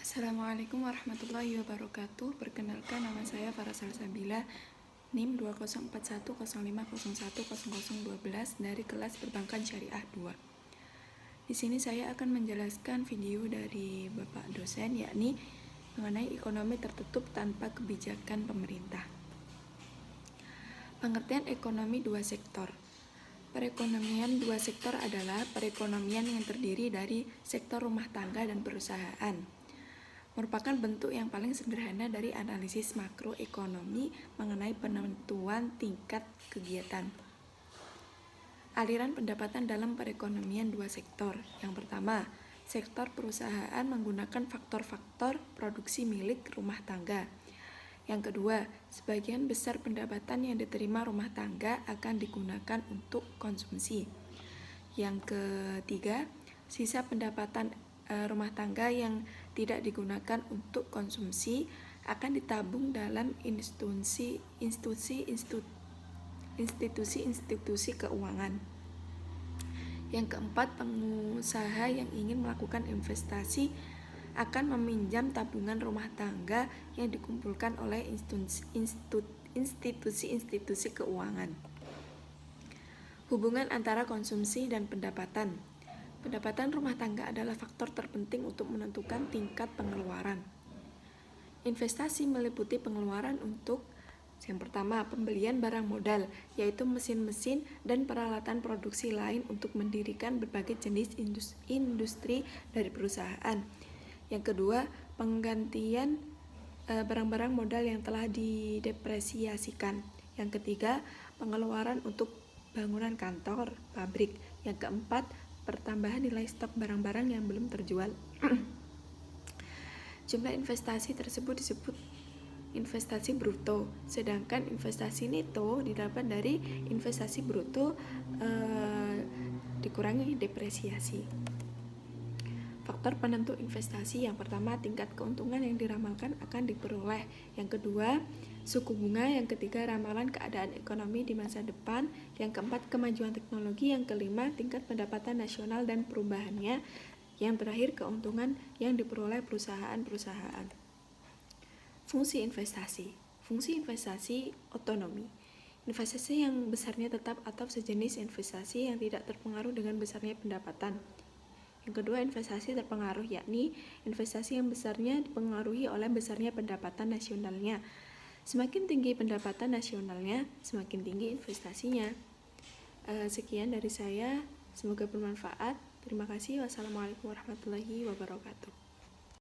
Assalamualaikum warahmatullahi wabarakatuh. Perkenalkan, nama saya Farah Salsabila, NIM 204105010012 dari kelas Perbankan Syariah 2. Di sini saya akan menjelaskan video dari Bapak dosen, yakni mengenai ekonomi tertutup tanpa kebijakan pemerintah. Pengertian ekonomi dua sektor. Perekonomian dua sektor adalah perekonomian yang terdiri dari sektor rumah tangga dan perusahaan. Merupakan bentuk yang paling sederhana dari analisis makroekonomi mengenai penentuan tingkat kegiatan. Aliran pendapatan dalam perekonomian dua sektor. Yang pertama, sektor perusahaan menggunakan faktor-faktor produksi milik rumah tangga. Yang kedua, sebagian besar pendapatan yang diterima rumah tangga akan digunakan untuk konsumsi. Yang ketiga, sisa pendapatan rumah tangga yang tidak digunakan untuk konsumsi akan ditabung dalam institusi keuangan. Yang keempat, pengusaha yang ingin melakukan investasi akan meminjam tabungan rumah tangga yang dikumpulkan oleh institusi keuangan. Hubungan antara konsumsi dan pendapatan. Pendapatan rumah tangga adalah faktor terpenting untuk menentukan tingkat pengeluaran. Investasi meliputi pengeluaran untuk yang pertama, pembelian barang modal, yaitu mesin-mesin dan peralatan produksi lain untuk mendirikan berbagai jenis industri dari perusahaan. Yang kedua, penggantian barang-barang modal yang telah didepresiasikan. Yang ketiga, pengeluaran untuk bangunan kantor, pabrik. Yang keempat, pertambahan nilai stok barang-barang yang belum terjual. Jumlah investasi tersebut disebut investasi bruto, sedangkan investasi neto didapat dari investasi bruto dikurangi depresiasi. Faktor penentu investasi. Yang pertama, tingkat keuntungan yang diramalkan akan diperoleh. Yang kedua, suku bunga. Yang ketiga, ramalan keadaan ekonomi di masa depan. Yang keempat, kemajuan teknologi. Yang kelima, tingkat pendapatan nasional dan perubahannya. Yang terakhir, keuntungan yang diperoleh perusahaan-perusahaan. Fungsi investasi. Fungsi investasi otonomi. Investasi yang besarnya tetap atau sejenis investasi yang tidak terpengaruh dengan besarnya pendapatan. Yang kedua, investasi terpengaruh, yakni investasi yang besarnya dipengaruhi oleh besarnya pendapatan nasionalnya. Semakin tinggi pendapatan nasionalnya, semakin tinggi investasinya. Sekian dari saya, semoga bermanfaat. Terima kasih. Wassalamualaikum warahmatullahi wabarakatuh.